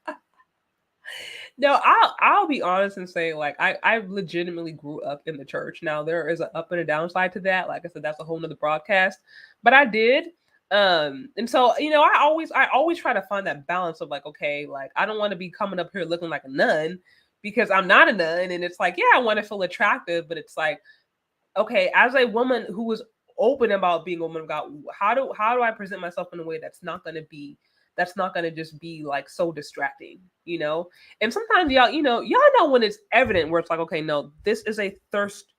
No, I'll be honest and say like I legitimately grew up in the church. Now there is an up and a downside to that. Like I said, that's a whole nother broadcast. But I did. And so I always try to find that balance of like, okay, like I don't want to be coming up here looking like a nun because I'm not a nun. And it's like, yeah, I want to feel attractive, but it's like, okay, as a woman who was open about being a woman of God, how do I present myself in a way that's not gonna just be like so distracting, you know? And sometimes y'all know when it's evident where it's like, okay, no, this is a thirst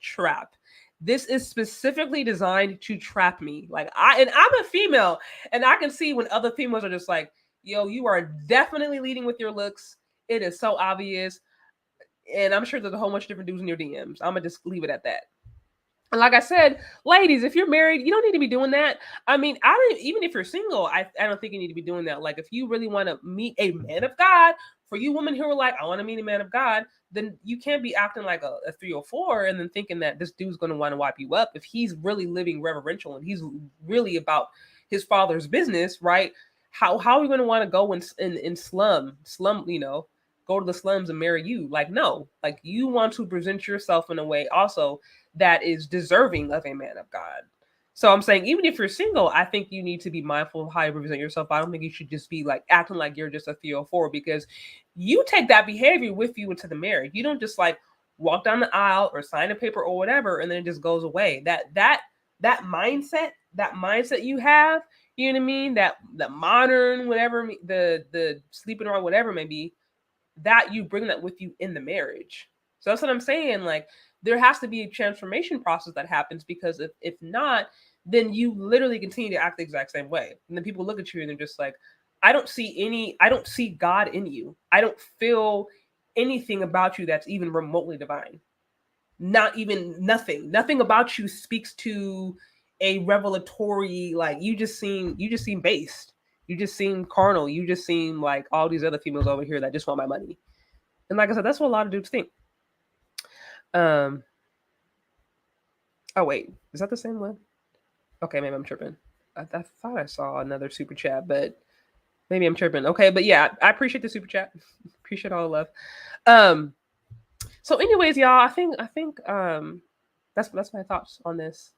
trap. This is specifically designed to trap me. I'm a female, and I can see when other females are just like, yo, you are definitely leading with your looks. It is so obvious. And I'm sure there's a whole bunch of different dudes in your DMs. I'm gonna just leave it at that. And like I said, ladies, if you're married, you don't need to be doing that. I mean, I don't even if you're single, I don't think you need to be doing that. Like if you really want to meet a man of God, for you women who are like, I want to meet a man of God, then you can't be acting like a 304 and then thinking that this dude's gonna want to wipe you up. If he's really living reverential and he's really about his father's business, right? How are we gonna want to go in slum, go to the slums and marry you? Like, no, like you want to present yourself in a way also that is deserving of a man of God. So I'm saying, even if you're single, I think you need to be mindful of how you represent yourself. I don't think you should just be like acting like you're just a 304 because you take that behavior with you into the marriage. You don't just like walk down the aisle or sign a paper or whatever and then it just goes away. That mindset you have, you know what I mean? That modern whatever the sleeping around whatever it may be, that you bring that with you in the marriage. So that's what I'm saying. Like there has to be a transformation process that happens because if not, then you literally continue to act the exact same way. And then people look at you and they're just like, I don't see God in you. I don't feel anything about you that's even remotely divine. Not even nothing about you speaks to a revelatory, like you just seem based. You just seem carnal. You just seem like all these other females over here that just want my money. And like I said, that's what a lot of dudes think. Um. Oh wait, is that the same one? Okay, maybe I'm tripping. I thought I saw another super chat, but maybe I'm tripping. Okay, but yeah, I appreciate the super chat. Appreciate all the love. Um. So, anyways, y'all, I think that's my thoughts on this.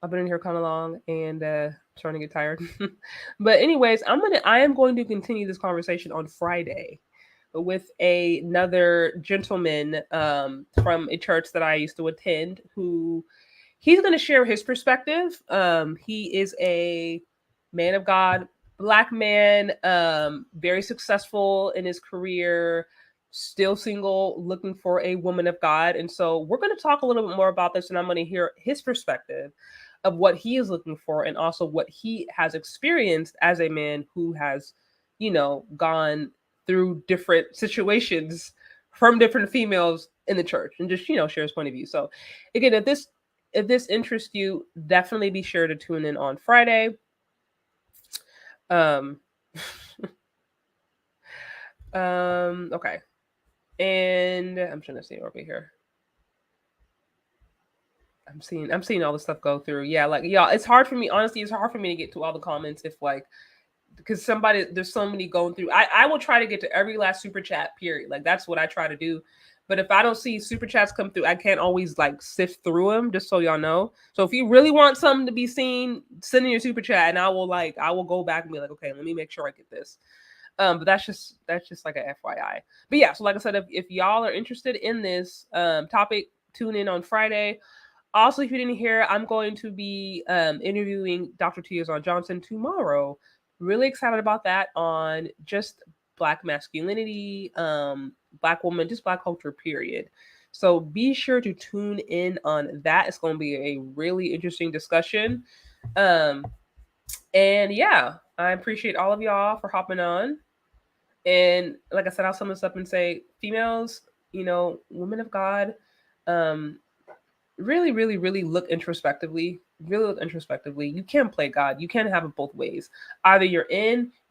I've been in here kind of long and starting to get tired. But anyways, I am going to continue this conversation on Friday with another gentleman from a church that I used to attend who he's going to share his perspective. He is a man of God, black man, very successful in his career, still single, looking for a woman of God. And so we're going to talk a little bit more about this, and I'm going to hear his perspective of what he is looking for and also what he has experienced as a man who has, gone through different situations from different females in the church, and just, share his point of view. So again, if this interests you, definitely be sure to tune in on Friday. Um okay. And I'm trying to see over here. I'm seeing all the stuff go through. Yeah, like y'all, it's hard for me. Honestly, it's hard for me to get to all the comments if like because there's so many going through. I will try to get to every last super chat, period. Like that's what I try to do. But if I don't see super chats come through, I can't always like sift through them, just so y'all know. So if you really want something to be seen, send in your super chat and I will go back and be like, okay, let me make sure I get this. But that's just like a FYI. But yeah, so like I said, if y'all are interested in this topic, tune in on Friday. Also, if you didn't hear, I'm going to be interviewing Dr. Tiazon Johnson tomorrow. Really excited about that on just Black masculinity, Black woman, just Black culture, period. So be sure to tune in on that. It's going to be a really interesting discussion. Um, and yeah, I appreciate all of y'all for hopping on. And like I said, I'll sum this up and say, females, women of God, um, really, really, really look introspectively. Really look introspectively. You can't play God. You can't have it both ways. Either you're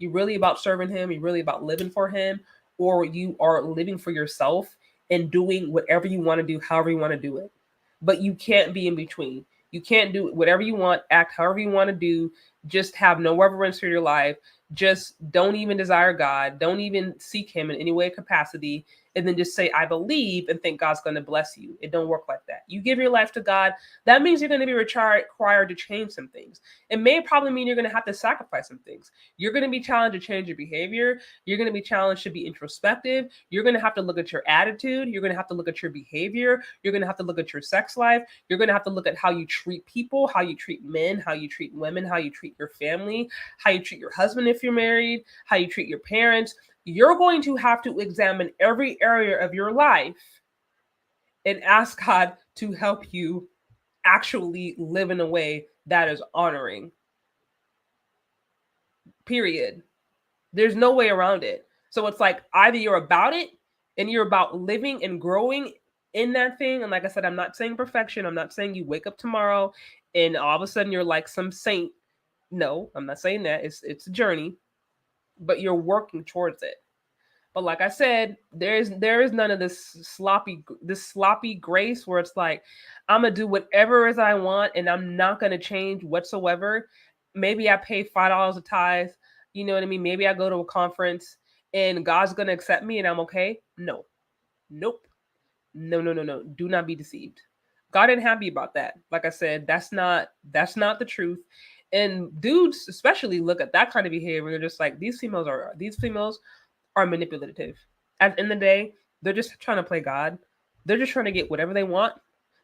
really about serving Him, you're really about living for Him, or you are living for yourself and doing whatever you want to do, however you want to do it. But you can't be in between. You can't do whatever you want, act however you want to do, just have no reverence for your life. Just don't even desire God. Don't even seek Him in any way capacity, and then just say, I believe, and think God's going to bless you. It don't work like that. You give your life to God, that means you're going to be required to change some things. It may probably mean you're going to have to sacrifice some things. You're going to be challenged to change your behavior. You're going to be challenged to be introspective. You're going to have to look at your attitude. You're going to have to look at your behavior. You're going to have to look at your sex life. You're going to have to look at how you treat people, how you treat men, how you treat women, how you treat your family, how you treat your husband if you're married, how you treat your parents. You're going to have to examine every area of your life and ask God to help you actually live in a way that is honoring. Period. There's no way around it. So it's like either you're about it and you're about living and growing in that thing. And like I said, I'm not saying perfection. I'm not saying you wake up tomorrow and all of a sudden you're like some saint. No, I'm not saying that. It's a journey, but you're working towards it. But like I said, there is none of this sloppy grace where it's like I'm gonna do whatever as I want and I'm not gonna change whatsoever. Maybe I pay $5 a tithe, you know what I mean? Maybe I go to a conference and God's gonna accept me and I'm okay. No, nope, no, no, no, no. Do not be deceived. God ain't happy about that. Like I said, that's not the truth. And dudes especially look at that kind of behavior. They're just like these females are manipulative. At the end of the day, they're just trying to play God. They're just trying to get whatever they want.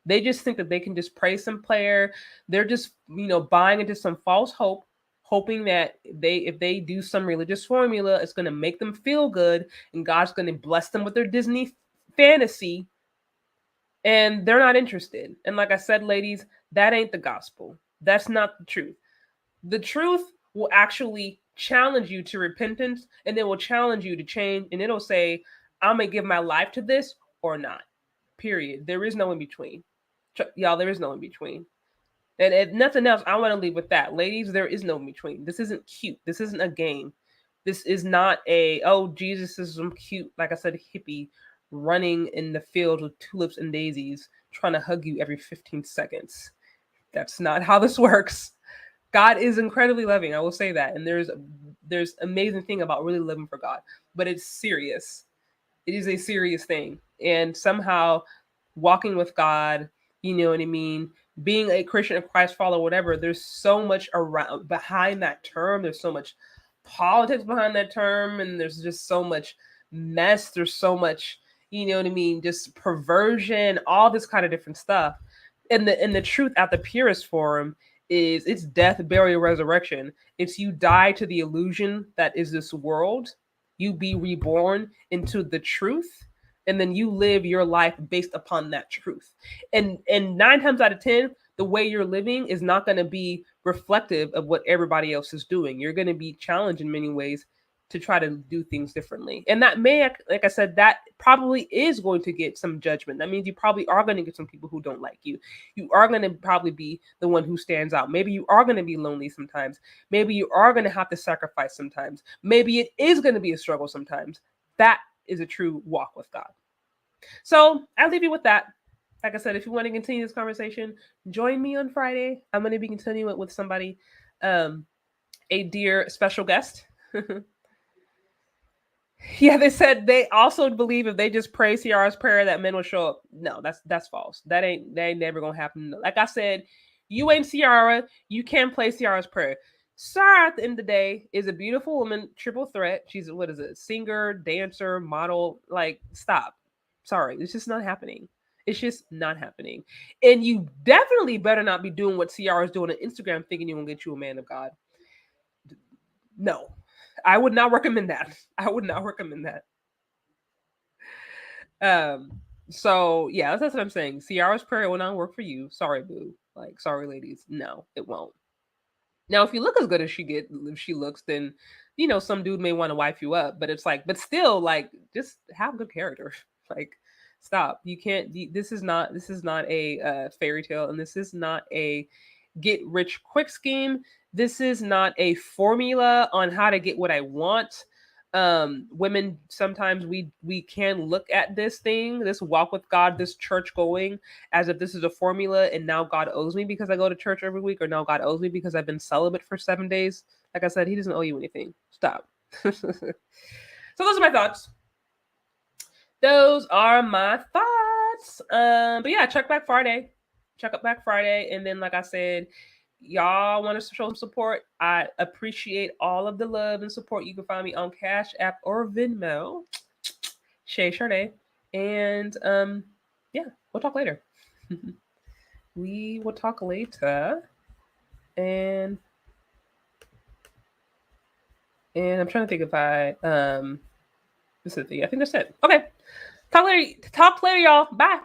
They just think that they can just praise some player. They're just, buying into some false hope, hoping that if they do some religious formula, it's going to make them feel good and God's going to bless them with their Disney fantasy. And they're not interested. And like I said, ladies, that ain't the gospel. That's not the truth. The truth will actually challenge you to repentance and it will challenge you to change and it'll say, I'm going to give my life to this or not. Period. There is no in between. Y'all, there is no in between. And if nothing else, I want to leave with that. Ladies, there is no in between. This isn't cute. This isn't a game. This is not Jesus is some cute, like I said, hippie running in the field with tulips and daisies trying to hug you every 15 seconds. That's not how this works. God is incredibly loving. I will say that. And there's amazing thing about really living for God, but it's serious. It is a serious thing. And somehow walking with God, you know what I mean? Being a Christian, a Christ follower, whatever, there's so much around behind that term. There's so much politics behind that term. And there's just so much mess. There's so much, you know what I mean? Just perversion, all this kind of different stuff. And the truth at the purest form is it's death, burial, resurrection. It's you die to the illusion that is this world you be reborn into the truth, and then you live your life based upon that truth. And 9 times out of 10, the way you're living is not going to be reflective of what everybody else is doing. You're going to be challenged in many ways to try to do things differently. And that may, like I said, that probably is going to get some judgment. That means you probably are going to get some people who don't like you. You are going to probably be the one who stands out. Maybe you are going to be lonely sometimes. Maybe you are going to have to sacrifice sometimes. Maybe it is going to be a struggle sometimes. That is a true walk with God. So I'll leave you with that. Like I said, if you want to continue this conversation, join me on Friday. I'm going to be continuing it with somebody, a dear special guest. Yeah, they said they also believe if they just pray Ciara's prayer that men will show up. No, that's false. That ain't never gonna happen. Like I said, you ain't Ciara. You can't play Ciara's prayer. Ciara, at the end of the day, is a beautiful woman, triple threat. She's what is it? Singer, dancer, model. Like, stop. Sorry, it's just not happening. It's just not happening. And you definitely better not be doing what Ciara's doing on Instagram, thinking you're gonna get you a man of God. No. I would not recommend that. I would not recommend that. So yeah, that's what I'm saying. Ciara's prayer will not work for you. Sorry, boo. Like, sorry, ladies. No, it won't. Now, if you look as good as if she looks, then some dude may want to wife you up. But it's like, but still, like, just have good character. Like, stop. You can't. This is not a fairy tale, and this is not a get rich quick scheme. This is not a formula on how to get what I want. Women, sometimes we can look at this walk with God, this church going, as if this is a formula and now God owes me because I go to church every week, or now God owes me because I've been celibate for 7 days. Like I said, he doesn't owe you anything. Stop. So those are my thoughts. But yeah, check back Friday. And then, like I said, y'all want to show some support, I appreciate all of the love and support. You can find me on Cash App or Venmo, Shay Sade. And yeah, we'll talk later. We will talk later. And I'm trying to think if I this is the I think that's it. Okay. Talk later, y'all. Bye.